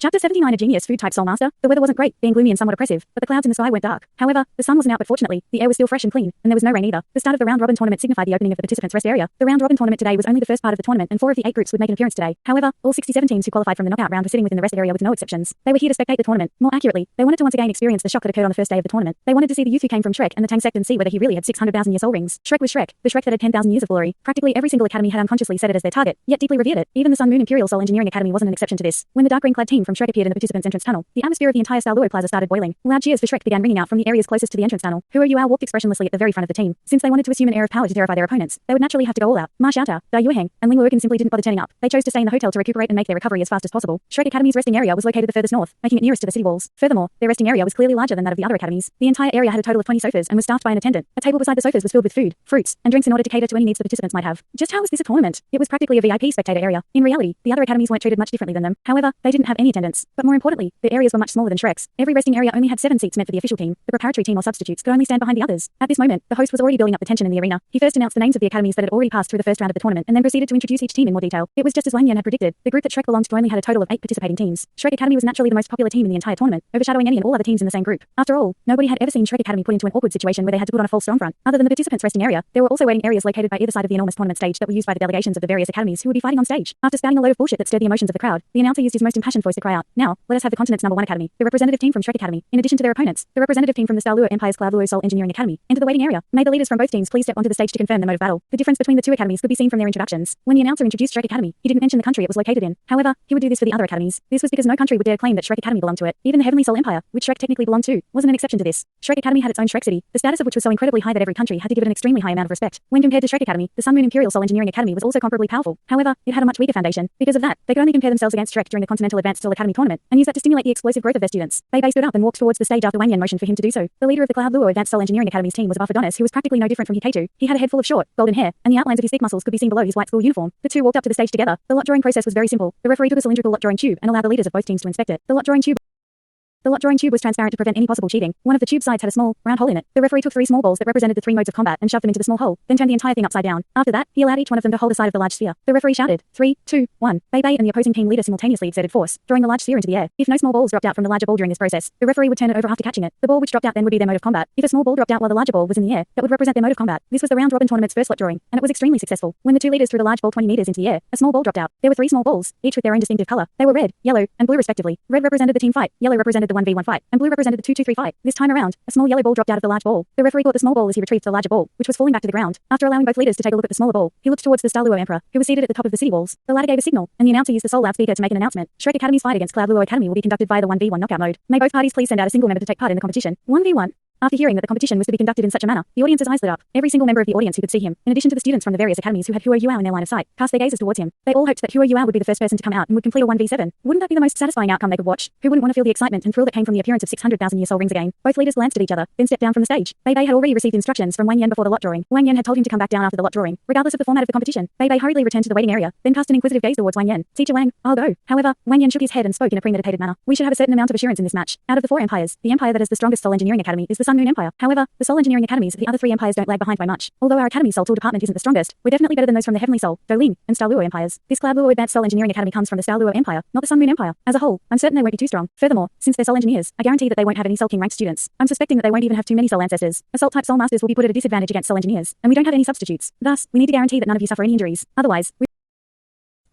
Chapter 79. A genius food type soul master. The weather wasn't great, being gloomy and somewhat oppressive, but the clouds in the sky weren't dark. However, the sun wasn't out, but fortunately, the air was still fresh and clean, and there was no rain either. The start of the round-robin tournament signified the opening of the participants' rest area. The round-robin tournament today was only the first part of the tournament, and 4 of the 8 groups would make an appearance today. However, all 67 teams who qualified from the knockout round were sitting within the rest area with no exceptions. They were here to spectate the tournament. More accurately, they wanted to once again experience the shock that occurred on the first day of the tournament. They wanted to see the youth who came from Shrek and the Tang Sect and see whether he really had 600,000 year soul rings. Shrek was Shrek, the Shrek that had 10,000 years of glory. Practically every single academy had unconsciously set it as their target, yet deeply revered it. Even the Sun Moon Imperial Soul Engineering Academy wasn't an exception to this. When the dark green-clad team from Shrek appeared in the participants' entrance tunnel, the atmosphere of the entire Douluo plaza started boiling. Loud cheers for Shrek began ringing out from the areas closest to the entrance tunnel. Who are you? Walked expressionlessly at the very front of the team. Since they wanted to assume an air of power to terrify their opponents, they would naturally have to go all out. Ma Xiaotao, Da Yueheng, and Ling Luogan simply didn't bother turning up. They chose to stay in the hotel to recuperate and make their recovery as fast as possible. Shrek Academy's resting area was located the furthest north, making it nearest to the city walls. Furthermore, their resting area was clearly larger than that of the other academies. The entire area had a total of 20 sofas and was staffed by an attendant. A table beside the sofas was filled with food, fruits, and drinks in order to cater to any needs the participants might have. Just how was this a tournament? It was practically a VIP spectator area. In reality, the other academies weren't treated much differently than them. However, they didn't have any attendance. But more importantly, their areas were much smaller than Shrek's. Every resting area only had 7 seats meant for the official team. The preparatory team or substitutes could only stand behind the others. At this moment, the host was already building up the tension in the arena. He first announced the names of the academies that had already passed through the first round of the tournament, and then proceeded to introduce each team in more detail. It was just as Wang Yan had predicted. The group that Shrek belonged to only had a total of 8 participating teams. Shrek Academy was naturally the most popular team in the entire tournament, overshadowing any and all other teams in the same group. After all, nobody had ever seen Shrek Academy put into an awkward situation where they had to put on a false strong front. Other than the participants' resting area, there were also waiting areas located by either side of the enormous tournament stage that were used by the delegations of the various academies who would be fighting on stage. After spouting a load of bullshit that stirred the emotions of the crowd, the announcer used his most impassioned voice to cry out, "Now, let us have the continent's #1 academy, the representative team from Shrek Academy. In addition to their opponents, the representative team from the Douluo Empire's Douluo Soul Engineering Academy, enter the waiting area. May the leaders from both teams please step onto the stage to confirm the mode of battle." The difference between the two academies could be seen from their introductions. When the announcer introduced Shrek Academy, he didn't mention the country it was located in. However, he would do this for the other academies. This was because no country would dare claim that Shrek Academy belonged to it. Even the Heavenly Soul Empire, which Shrek technically belonged to, wasn't an exception to this. Shrek Academy had its own Shrek City, the status of which was so incredibly high that every country had to give it an extremely high amount of respect. When compared to Shrek Academy, the Sun Moon Imperial Soul Engineering Academy was also comparably powerful. However, it had a much weaker foundation. Because of that, they could only compare themselves against Shrek during the Continental Advanced Soul Academy tournament, and use that to stimulate the explosive growth of their students. Bei stood up and walked towards the stage after Wang Yan motioned for him to do so. The leader of the Douluo Advanced Soul Engineering Academy's team was Buff Adonis, who was practically no different from Hikato. He had a head full of short, golden hair, and the outlines of his thick muscles could be seen below his white school uniform. The two walked up to the stage together. The lot drawing process was very simple. The referee took a cylindrical lot drawing tube and allowed the leaders of both teams to inspect it. The lot drawing tube was transparent to prevent any possible cheating. One of the tube sides had a small, round hole in it. The referee took 3 small balls that represented the 3 modes of combat and shoved them into the small hole, then turned the entire thing upside down. After that, he allowed each one of them to hold a side of the large sphere. The referee shouted, 3, 2, 1. Bei and the opposing team leader simultaneously exerted force, throwing the large sphere into the air. If no small balls dropped out from the larger ball during this process, the referee would turn it over after catching it. The ball which dropped out then would be their mode of combat. If a small ball dropped out while the larger ball was in the air, that would represent their mode of combat. This was the round-robin tournament's first lot drawing, and it was extremely successful. When the two leaders threw the large ball 20 meters into the air, a small ball dropped out. There were 3 small balls, each with their own distinctive color. They were red, yellow, and blue respectively. Red represented the team fight, yellow represented the 1v1 fight, and blue represented the 2-2-3 fight. This time around, a small yellow ball dropped out of the large ball. The referee caught the small ball as he retrieved the larger ball, which was falling back to the ground. After allowing both leaders to take a look at the smaller ball, he looked towards the Douluo Emperor, who was seated at the top of the city walls. The latter gave a signal, and the announcer used the soul loudspeaker to make an announcement. Shrek Academy's fight against Douluo Academy will be conducted via the 1v1 knockout mode. May both parties please send out a single member to take part in the competition. 1v1. After hearing that the competition was to be conducted in such a manner, the audience's eyes lit up. Every single member of the audience who could see him, in addition to the students from the various academies who had Huo Yuao in their line of sight, cast their gazes towards him. They all hoped that Huo Yuao would be the first person to come out and would complete a 1v7. Wouldn't that be the most satisfying outcome they could watch? Who wouldn't want to feel the excitement and thrill that came from the appearance of 600,000 year soul rings again? Both leaders glanced at each other, then stepped down from the stage. Bei had already received instructions from Wang Yan before the lot drawing. Wang Yan had told him to come back down after the lot drawing, regardless of the format of the competition. Bei hurriedly returned to the waiting area, then cast an inquisitive gaze towards Wang Yan. "Teacher Wang, I'll go." However, Wang Yan shook his head and spoke in a premeditated manner. "We should have a certain amount of assurance in this match. Out of the 4 empires, the empire that has the strongest soul engineering academy is the Sun Moon Empire. However, the soul engineering academies of the other 3 empires don't lag behind by much. Although our academy's soul tool department isn't the strongest, we're definitely better than those from the Heavenly Soul, Douluo, and Douluo empires. This Douluo Advanced Soul Engineering Academy comes from the Douluo Empire, not the Sun Moon Empire. As a whole, I'm certain they won't be too strong. Furthermore, since they're soul engineers, I guarantee that they won't have any Soul King ranked students. I'm suspecting that they won't even have too many soul ancestors. Assault type soul masters will be put at a disadvantage against soul engineers, and we don't have any substitutes. Thus, we need to guarantee that none of you suffer any injuries. Otherwise,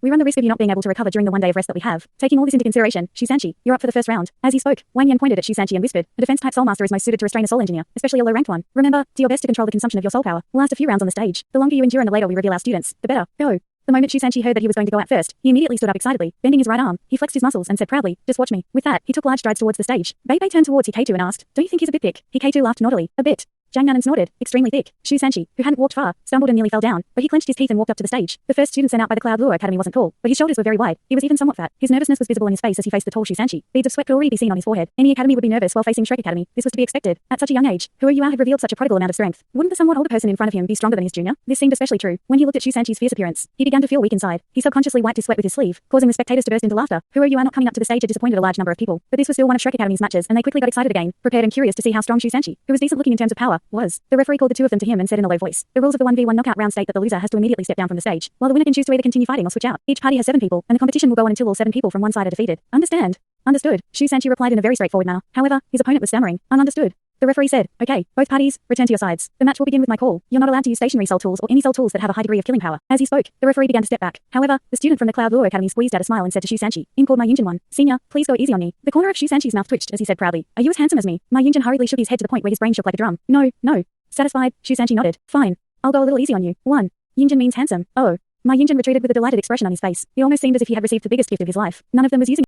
we run the risk of you not being able to recover during the 1 day of rest that we have. Taking all this into consideration, Shusanchi, you're up for the first round." As he spoke, Wang Yan pointed at Shusanchi and whispered, "A defense-type soul master is most suited to restrain a soul engineer, especially a low-ranked one. Remember, do your best to control the consumption of your soul power. We'll last a few rounds on the stage. The longer you endure and the later we reveal our students, the better. Go." The moment Shusanchi heard that he was going to go out first, he immediately stood up excitedly, bending his right arm. He flexed his muscles and said proudly, "Just watch me." With that, he took large strides towards the stage. Bei turned towards Hikato and asked, "Don't you think he's a bit thick?" Hikato laughed naughtily. "A bit." Zhang Nanan snorted, "Extremely thick." Shusanchi, who hadn't walked far, stumbled and nearly fell down, but he clenched his teeth and walked up to the stage. The first student sent out by the Douluo Academy wasn't tall, but his shoulders were very wide. He was even somewhat fat. His nervousness was visible in his face as he faced the tall Shusanchi. Beads of sweat could already be seen on his forehead. Any academy would be nervous while facing Shrek Academy. This was to be expected. At such a young age, Huo Yuao had revealed such a prodigal amount of strength. Wouldn't the somewhat older person in front of him be stronger than his junior? This seemed especially true when he looked at Shusanchi's fierce appearance. He began to feel weak inside. He subconsciously wiped his sweat with his sleeve, causing the spectators to burst into laughter. Huo Yuao not coming up to the stage had disappointed a large number of people, but this was still one of Shrek Academy's matches, and they quickly got excited again, prepared and curious to see how strong Shusanchi, who was decent looking in terms of power, was. The referee called the 2 of them to him and said in a low voice, "The rules of the 1v1 knockout round state that the loser has to immediately step down from the stage, while the winner can choose to either continue fighting or switch out. Each party has 7 people, and the competition will go on until all 7 people from one side are defeated. Understand?" Understood, Shu Sanchi replied in a very straightforward manner. However, his opponent was stammering. Ununderstood. The referee said, okay, both parties, return to your sides. The match will begin with my call. You're not allowed to use stationary soul tools or any soul tools that have a high degree of killing power. As he spoke, the referee began to step back. However, the student from the Douluo Academy squeezed out a smile and said to Shu Sanchi, in called my Yunjin-1. Senior, please go easy on me. The corner of Shu Sanchi's mouth twitched as he said proudly, are you as handsome as me? My Yunjin hurriedly shook his head to the point where his brain shook like a drum. No, no. Satisfied, Shu Sanchi nodded. Fine. I'll go a little easy on you. 1. Yunjin means handsome. Oh. My Yunjin retreated with a delighted expression on his face. It almost seemed as if he had received the biggest gift of his life. None of them was using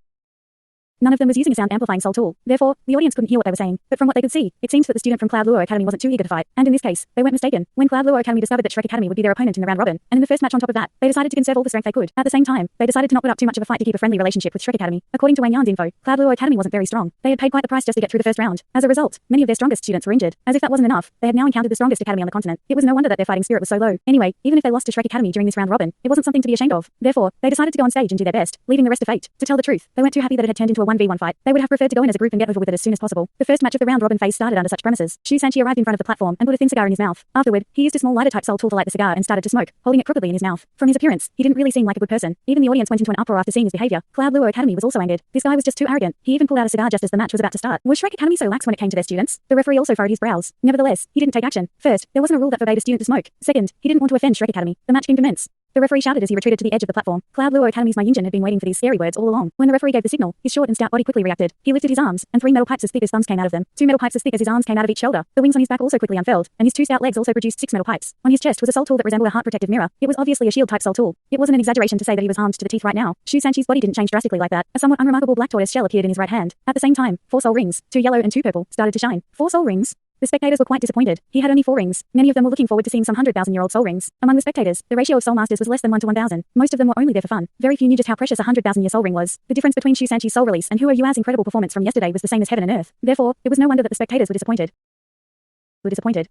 a sound-amplifying soul tool. Therefore, the audience couldn't hear what they were saying. But from what they could see, it seemed that the student from Douluo Academy wasn't too eager to fight. And in this case, they weren't mistaken. When Douluo Academy discovered that Shrek Academy would be their opponent in the round robin, and in the first match on top of that, they decided to conserve all the strength they could. At the same time, they decided to not put up too much of a fight to keep a friendly relationship with Shrek Academy. According to Wang Yan's info, Douluo Academy wasn't very strong. They had paid quite the price just to get through the first round. As a result, many of their strongest students were injured. As if that wasn't enough, they had now encountered the strongest academy on the continent. It was no wonder that their fighting spirit was so low. Anyway, even if they lost to Shrek Academy during this round robin, it wasn't something to be ashamed of. Therefore, they decided to go on stage and do their best, leaving the rest to fate. To tell the truth, they weren't too happy that it had turned into a 1v1 fight. They would have preferred to go in as a group and get over with it as soon as possible. The first match of the round robin phase started under such premises. Shu Sanchi arrived in front of the platform and put a thin cigar in his mouth. Afterward, he used a small lighter type soul tool to light the cigar and started to smoke, holding it crookedly in his mouth. From his appearance, he didn't really seem like a good person. Even the audience went into an uproar after seeing his behavior. Douluo Academy was also angered. This guy was just too arrogant. He even pulled out a cigar just as the match was about to start. Was Shrek Academy so lax when it came to their students? The referee also furrowed his brows. Nevertheless, he didn't take action. First, there wasn't a rule that forbade a student to smoke. Second, he didn't want to offend Shrek Academy. The match can commence. The referee shouted as he retreated to the edge of the platform. Douluo Academy's my Yunjin had been waiting for these scary words all along. When the referee gave the signal, his short and stout body quickly reacted. He lifted his arms, and 3 metal pipes as thick as thumbs came out of them. 2 metal pipes as thick as his arms came out of each shoulder. The wings on his back also quickly unfurled, and his 2 stout legs also produced 6 metal pipes. On his chest was a soul tool that resembled a heart protective mirror. It was obviously a shield type soul tool. It wasn't an exaggeration to say that he was armed to the teeth right now. Shu Sanchi's body didn't change drastically like that. A somewhat unremarkable black tortoise shell appeared in his right hand. At the same time, 4 soul rings, 2 yellow and 2 purple, started to shine. 4 soul rings? The spectators were quite disappointed. He had only 4 rings. Many of them were looking forward to seeing some 100,000-year-old soul rings. Among the spectators, the ratio of soul masters was less than 1 to 1,000. Most of them were only there for fun. Very few knew just how precious a 100,000-year soul ring was. The difference between Shu Sanchi's soul release and Huo Yua's incredible performance from yesterday was the same as heaven and earth. Therefore, it was no wonder that the spectators were disappointed.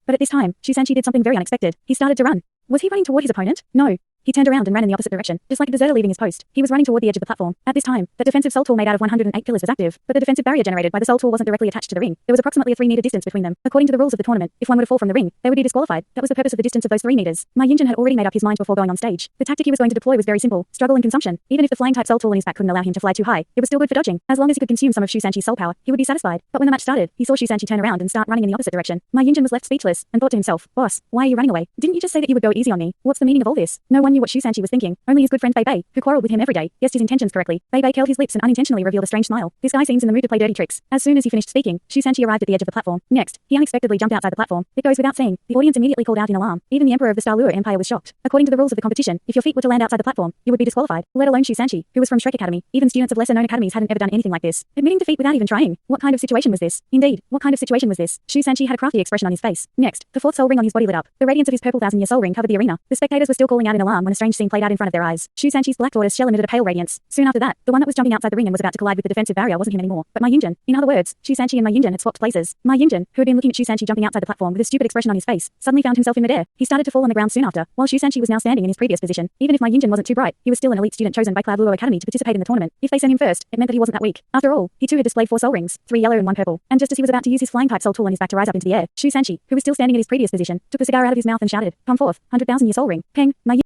But at this time, Shu Sanchi did something very unexpected. He started to run. Was he running toward his opponent? No. He turned around and ran in the opposite direction, just like a deserter leaving his post. He was running toward the edge of the platform. At this time, the defensive soul tool made out of 108 pillars was active, but the defensive barrier generated by the soul tool wasn't directly attached to the ring. There was approximately a 3-meter distance between them. According to the rules of the tournament, if one were to fall from the ring, they would be disqualified. That was the purpose of the distance of those 3 meters. My Yunjin had already made up his mind before going on stage. The tactic he was going to deploy was very simple: struggle and consumption. Even if the flying type soul tool in his back couldn't allow him to fly too high, it was still good for dodging. As long as he could consume some of Shu Sanchi's soul power, he would be satisfied. But when the match started, he saw Shu Sanchi turn around and start running in the opposite direction. My Yunjin was left speechless and thought to himself, boss, why are you running away? Didn't you just say that you would go easy on me? What's the meaning of all this? No one knew what Shu Sanchi was thinking. Only his good friend Bei, who quarreled with him every day, guessed his intentions correctly. Bei curled his lips and unintentionally revealed a strange smile. This guy seems in the mood to play dirty tricks. As soon as he finished speaking, Shu Sanchi arrived at the edge of the platform. Next, he unexpectedly jumped outside the platform. It goes without saying, the audience immediately called out in alarm. Even the emperor of the Douluo Empire was shocked. According to the rules of the competition, if your feet were to land outside the platform, you would be disqualified. Let alone Shu Sanchi, who was from Shrek Academy. Even students of lesser-known academies hadn't ever done anything like this. Admitting defeat without even trying. What kind of situation was this? Indeed, what kind of situation was this? Shu Sanchi had a crafty expression on his face. Next, the 4th soul ring on his body lit up. The radiance of his purple 1,000-year soul ring covered the arena. The spectators were still calling out in alarm when a strange scene played out in front of their eyes. Shu Sanchi's black tortoise shell emitted a pale radiance. Soon after that, the one that was jumping outside the ring and was about to collide with the defensive barrier wasn't him anymore, but my Yunjin. In other words, Shu Sanchi and my Yunjin had swapped places. My Yunjin, who had been looking at Shu Sanchi jumping outside the platform with a stupid expression on his face, suddenly found himself in midair. He started to fall on the ground soon after, while Shu Sanchi was now standing in his previous position. Even if my Yunjin wasn't too bright, he was still an elite student chosen by Douluo Academy to participate in the tournament. If they sent him first, it meant that he wasn't that weak. After all, he too had displayed 4 soul rings, 3 yellow and 1 purple. And just as he was about to use his flying type soul tool on his back to rise up into the air, Shu Sanchi, who was still standing in his previous position, took the cigar out of his mouth and shouted, "Come forth, 100,000-year soul ring." Peng, my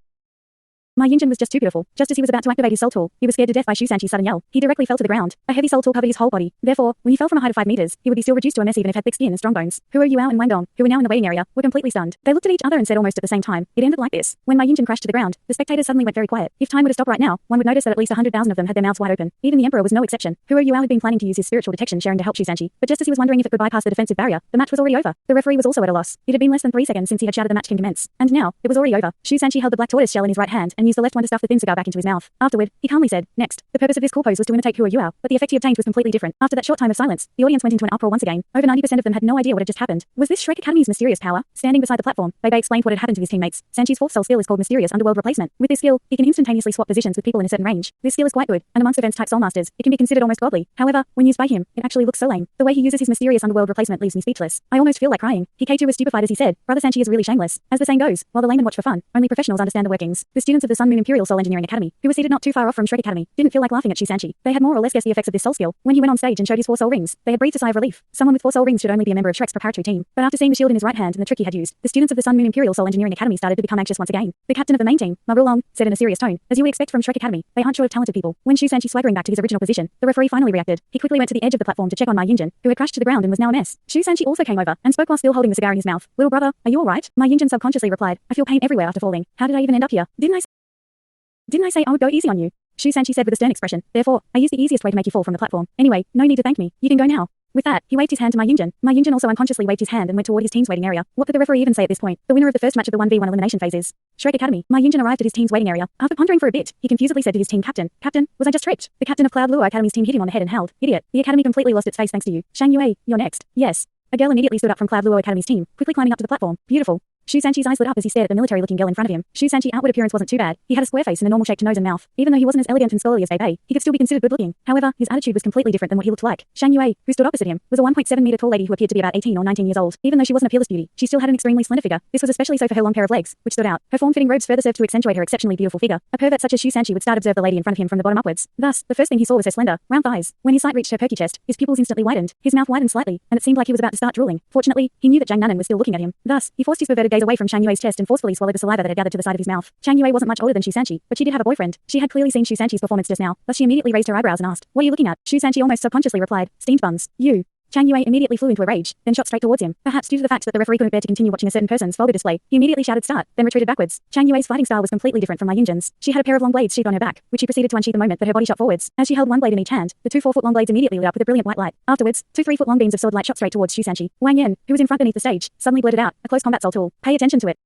Yunjin was just too beautiful. Just as he was about to activate his soul tool, he was scared to death by Shu Sanchi's sudden yell. He directly fell to the ground. A heavy soul tool covered his whole body. Therefore, when he fell from a height of 5 meters, he would be still reduced to a mess even if had thick skin and strong bones. Huo Yuao and Wang Dong, who were now in the waiting area, were completely stunned. They looked at each other and said almost at the same time, "It ended like this." When my Yunjin crashed to the ground, the spectators suddenly went very quiet. If time were to stop right now, one would notice that at least 100,000 of them had their mouths wide open. Even the emperor was no exception. Huo Yuao had been planning to use his spiritual detection sharing to help Shu Sanchi, but just as he was wondering if it could bypass the defensive barrier, the match was already over. The referee was also at a loss. It had been less than 3 seconds since he had shouted the match can commence, and now it was already over. Shu Sanchi held the black tortoise shell in his right hand and used the left one to stuff the thin cigar back into his mouth. Afterward, he calmly said, "Next." The purpose of this cool pose was to imitate Huo Yuao, but the effect he obtained was completely different. After that short time of silence, the audience went into an uproar once again. Over 90% of them had no idea what had just happened. Was this Shrek Academy's mysterious power? Standing beside the platform, Bei explained what had happened to his teammates. Sanchi's 4th soul skill is called Mysterious Underworld Replacement. With this skill, he can instantaneously swap positions with people in a certain range. This skill is quite good, and amongst events type soul masters, it can be considered almost godly. However, when used by him, it actually looks so lame. The way he uses his Mysterious Underworld Replacement leaves me speechless. I almost feel like crying. He K2 was stupefied as he said, "Brother Sanchi is really shameless." As the saying goes, while the laymen watch for fun, only professionals understand the workings. The students of the the Sun Moon Imperial Soul Engineering Academy, who was seated not too far off from Shrek Academy, didn't feel like laughing at Shusanchi. They had more or less guessed the effects of this soul skill. When he went on stage and showed his 4 soul rings, they had breathed a sigh of relief. Someone with 4 soul rings should only be a member of Shrek's preparatory team. But after seeing the shield in his right hand and the trick he had used, the students of the Sun Moon Imperial Soul Engineering Academy started to become anxious once again. The captain of the main team, Marulong, said in a serious tone, "As you would expect from Shrek Academy, they aren't short of talented people." When Shusanchi swaggering back to his original position, the referee finally reacted. He quickly went to the edge of the platform to check on Ma Yunjin, who had crashed to the ground and was now a mess. Shusanchi also came over and spoke while still holding the cigar in his mouth. "Little brother, are you alright?" Ma Yunjin subconsciously replied, "I feel pain everywhere after falling. How did I even end up here? Didn't I say I would go easy on you?" Shusanchi said with a stern expression. "Therefore, I used the easiest way to make you fall from the platform. Anyway, no need to thank me. You can go now." With that, he waved his hand to Ma Yunjin. Ma Yunjin also unconsciously waved his hand and went toward his team's waiting area. What could the referee even say at this point? The winner of the first match of the 1v1 elimination phase is Shrek Academy. Ma Yunjin arrived at his team's waiting area. After pondering for a bit, he confusedly said to his team captain, "Captain, was I just tricked?" The captain of Douluo Academy's team hit him on the head and howled, "Idiot. The academy completely lost its face thanks to you. Shang Yue, you're next." "Yes." A girl immediately stood up from Douluo Academy's team, quickly climbing up to the platform. "Beautiful." Shusanchi's eyes lit up as he stared at the military-looking girl in front of him. Shusanchi's outward appearance wasn't too bad. He had a square face and a normal-shaped nose and mouth. Even though he wasn't as elegant and scholarly as Bei, he could still be considered good-looking. However, his attitude was completely different than what he looked like. Shang Yue, who stood opposite him, was a 1.7-meter tall lady who appeared to be about 18 or 19 years old. Even though she wasn't a peerless beauty, she still had an extremely slender figure. This was especially so for her long pair of legs, which stood out. Her form-fitting robes further served to accentuate her exceptionally beautiful figure. A pervert such as Shusanchi would start observe the lady in front of him from the bottom upwards. Thus, the first thing he saw was her slender, round thighs. When his sight reached her perky chest, his pupils instantly widened. His mouth widened slightly, and it seemed like he was about to start drooling. Fortunately, he knew that Zhang Nanan was still looking at him. Thus, he forced his perverted gaze away from Shang Yue's chest and forcefully swallowed the saliva that had gathered to the side of his mouth. Shang Yue wasn't much older than Shusanchi, but she did have a boyfriend. She had clearly seen Shusanchi's performance just now, thus she immediately raised her eyebrows and asked, "What are you looking at?" Shusanchi almost subconsciously replied, "Steamed buns." "You." Shang Yue immediately flew into a rage, then shot straight towards him. Perhaps due to the fact that the referee couldn't bear to continue watching a certain person's vulgar display, he immediately shouted "Start," then retreated backwards. Shang Yue's fighting style was completely different from Ma Yunjin's. She had a pair of long blades sheathed on her back, which she proceeded to unsheath the moment that her body shot forwards. As she held one blade in each hand, the 2 4-foot-long blades immediately lit up with a brilliant white light. Afterwards, 2 3-foot-long beams of sword light shot straight towards Shusanchi. Wang Yan, who was in front beneath the stage, suddenly blurted out, "A close combat soul tool. Pay attention to it.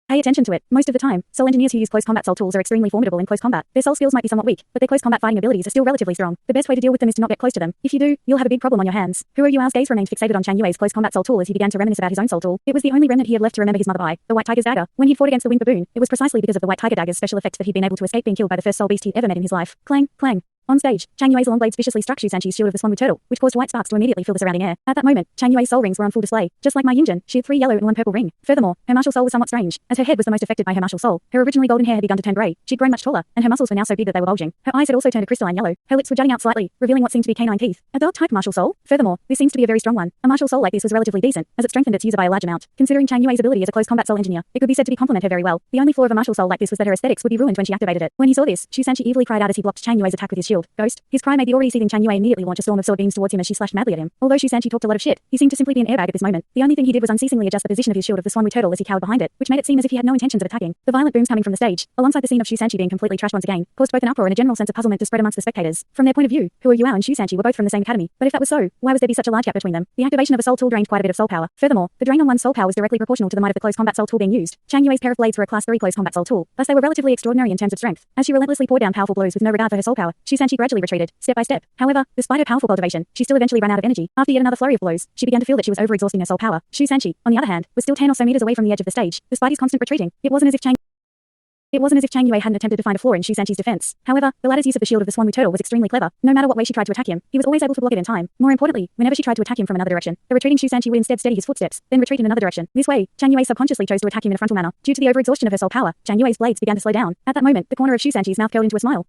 Pay attention to it. Most of the time, soul engineers who use close combat soul tools are extremely formidable in close combat. Their soul skills might be somewhat weak, but their close combat fighting abilities are still relatively strong. The best way to deal with them is to not get close to them. If you do, you'll have a big problem on your hands." Who are you? Ao's gaze remained fixated on Shang Yue's close combat soul tool as he began to reminisce about his own soul tool. It was the only remnant he had left to remember his mother by, the White Tiger's dagger. When he'd fought against the Winged Baboon, it was precisely because of the White Tiger dagger's special effects that he'd been able to escape being killed by the first soul beast he'd ever met in his life. Clang, clang. On stage, Shang Yue's long blades viciously struck Shusanchi's shield of the Swanwood Turtle, which caused white sparks to immediately fill the surrounding air. At that moment, Shang Yue's soul rings were on full display. Just like Ma Yunjin, she had 3 yellow and 1 purple ring. Furthermore, her martial soul was somewhat strange, as her head was the most affected by her martial soul. Her originally golden hair had begun to turn grey. She'd grown much taller, and her muscles were now so big that they were bulging. Her eyes had also turned a crystalline yellow. Her lips were jutting out slightly, revealing what seemed to be canine teeth. A dog-type martial soul? Furthermore, this seems to be a very strong one. A martial soul like this was relatively decent, as it strengthened its user by a large amount. Considering Shang Yue's ability as a close combat soul engineer, it could be said to be complement her very well. The only flaw of a martial soul like this was that her aesthetics would be ruined when she activated it. When he saw this, Shusanchi evilly cried out as he blocked Shang Yue's attack with his shield. Ghost. His cry made the already seething Shang Yue immediately launch a storm of sword beams towards him as she slashed madly at him. Although Shusanchi talked a lot of shit, he seemed to simply be an airbag at this moment. The only thing he did was unceasingly adjust the position of his shield of the Swanwood Turtle as he cowered behind it, which made it seem as if he had no intentions of attacking. The violent booms coming from the stage, alongside the scene of Shusanchi being completely trashed once again, caused both an uproar and a general sense of puzzlement to spread amongst the spectators. From their point of view, Hua Yuao and Shusanchi were both from the same academy, but if that was so, why was there be such a large gap between them? The activation of a soul tool drained quite a bit of soul power. Furthermore, the drain on one's soul power was directly proportional to the might of the close combat soul tool being used. Shang Yue's pair of blades were a class 3 close combat soul tool, thus they were relatively extraordinary in terms of strength. As she relentlessly poured down powerful blows with no regard for her soul power, Shusanchi gradually retreated, step by step. However, despite her powerful cultivation, she still eventually ran out of energy. After yet another flurry of blows, she began to feel that she was overexhausting her soul power. Shusanchi, on the other hand, was still 10 or so meters away from the edge of the stage. Despite his constant retreating, it wasn't as if Shang Yue hadn't attempted to find a flaw in Shusanchi's defense. However, the latter's use of the shield of the Swanwood Turtle was extremely clever. No matter what way she tried to attack him, he was always able to block it in time. More importantly, whenever she tried to attack him from another direction, the retreating Shusanchi would instead steady his footsteps, then retreat in another direction. This way, Shang Yue subconsciously chose to attack him in a frontal manner. Due to the overexhaustion of her soul power, Shang Yue's blades began to slow down. At that moment, the corner of Shusanchi's mouth curled into a smile.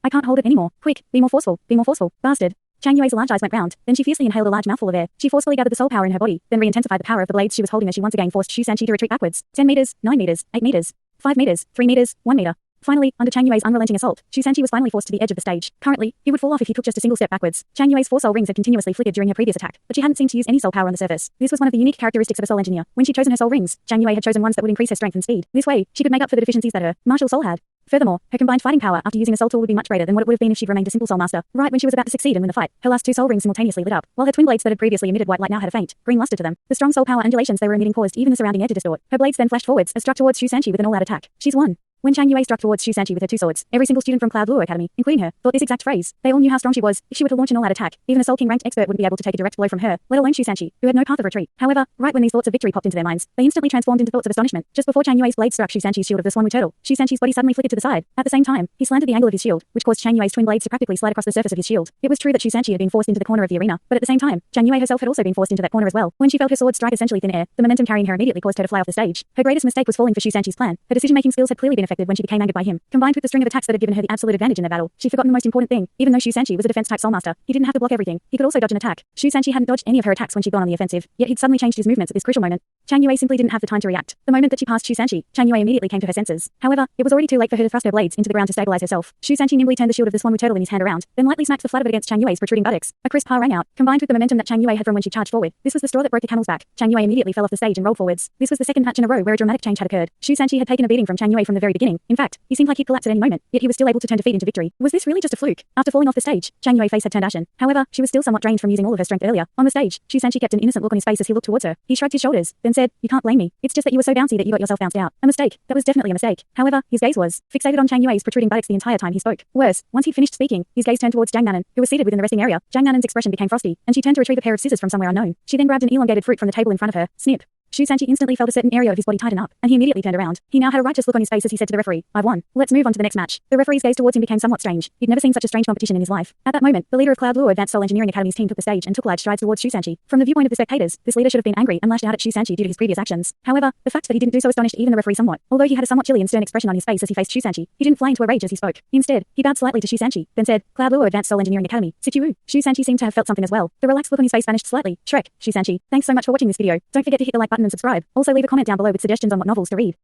I can't hold it anymore. Quick, be more forceful, bastard. Shang Yue's large eyes went round, then she fiercely inhaled a large mouthful of air. She forcefully gathered the soul power in her body, then re-intensified the power of the blades she was holding as she once again forced Shusanchi to retreat backwards. 10 meters, 9 meters, 8 meters, 5 meters, 3 meters, 1 meter. Finally, under Shang Yue's unrelenting assault, Shusanchi was finally forced to the edge of the stage. Currently, he would fall off if he took just a single step backwards. Shang Yue's 4 soul rings had continuously flickered during her previous attack, but she hadn't seemed to use any soul power on the surface. This was one of the unique characteristics of a soul engineer. When she'd chosen her soul rings, Shang Yue had chosen ones that would increase her strength and speed. This way, she could make up for the deficiencies that her martial soul had. Furthermore, her combined fighting power after using a soul tool would be much greater than what it would have been if she'd remained a simple soul master. Right when she was about to succeed and win the fight, her last 2 soul rings simultaneously lit up, while her twin blades that had previously emitted white light now had a faint green luster to them. The strong soul power undulations they were emitting caused even the surrounding air to distort. Her blades then flashed forwards and struck towards Shusanchi with an all-out attack. She's won. When Shang Yue struck towards Shusanchi with her 2 swords, every single student from Douluo Academy, including her, thought this exact phrase. They all knew how strong she was. If she were to launch an all-out attack, even a Soul King ranked expert wouldn't be able to take a direct blow from her, let alone Shusanchi, who had no path of retreat. However, right when these thoughts of victory popped into their minds, they instantly transformed into thoughts of astonishment. Just before Shang Yue's blade struck Shusanchi's shield of the Swanwood Turtle, Shusanchi's body suddenly flickered to the side. At the same time, he slanted the angle of his shield, which caused Shang Yue's twin blades to practically slide across the surface of his shield. It was true that Shusanchi had been forced into the corner of the arena, but at the same time, Shang Yue herself had also been forced into that corner as well. When she felt her sword strike essentially thin air, the momentum carrying her immediately caused her to fly off the stage. Her greatest mistake was falling for Shusanchi's plan. Her decision-making skills had clearly been affected when she became angered by him. Combined with the string of attacks that had given her the absolute advantage in the battle, she'd forgotten the most important thing. Even though Shu Sanchi was a defense-type soulmaster, he didn't have to block everything. He could also dodge an attack. Shu Sanchi hadn't dodged any of her attacks when she'd gone on the offensive, yet he'd suddenly changed his movements at this crucial moment. Chang Yue simply didn't have the time to react. The moment that she passed Shu Sanchi, Chang Yue immediately came to her senses. However, it was already too late for her to thrust her blades into the ground to stabilize herself. Shu Sanchi nimbly turned the shield of the Swanwu turtle in his hand around, then lightly smacked the flat of it against Chang Yue's protruding buttocks. A crisp ha rang out, combined with the momentum that Chang Yue had from when she charged forward. This was the straw that broke the camel's back. Chang Yue immediately fell off the stage and rolled forwards. This was the second match in a row where a dramatic change had occurred. Shu Sanchi had taken a beating from Chang Yue from the very beginning. In fact, he seemed like he'd collapse at any moment, yet he was still able to turn defeat into victory. Was this really just a fluke? After falling off the stage, Chang Yue's face had turned ashen. However, she was still somewhat drained from using all of her strength earlier. On the stage, Shu Sanchi kept an innocent look on his face as he looked towards her. He shrugged his shoulders, then said, "You can't blame me. It's just that you were so bouncy that you got yourself bounced out. A mistake. That was definitely a mistake." However, his gaze was fixated on Chang Yue's protruding buttocks the entire time he spoke. Worse, once he'd finished speaking, his gaze turned towards Jiang Nanan, who was seated within the resting area. Jiang Nanan's expression became frosty, and she turned to retrieve a pair of scissors from somewhere unknown. She then grabbed an elongated fruit from the table in front of her. Snip. Shu Sanchi instantly felt a certain area of his body tighten up, and he immediately turned around. He now had a righteous look on his face as he said to the referee, "I've won. Let's move on to the next match." The referee's gaze towards him became somewhat strange. He'd never seen such a strange competition in his life. At that moment, the leader of Douluo Advanced Soul Engineering Academy's team took the stage and took large strides towards Shu Sanchi. From the viewpoint of the spectators, this leader should have been angry and lashed out at Shu Sanchi due to his previous actions. However, the fact that he didn't do so astonished even the referee somewhat. Although he had a somewhat chilly and stern expression on his face as he faced Shu Sanchi, he didn't fly into a rage as he spoke. Instead, he bowed slightly to Shu Sanchi, then said, "Douluo Advanced Soul Engineering Academy, Situ." Shu Sanchi seemed to have felt something as well. The relaxed look on his face vanished slightly. Shrek, Shu Sanchi. Thanks so much for watching this video. Don't forget to hit the like button and subscribe. Also leave a comment down below with suggestions on what novels to read.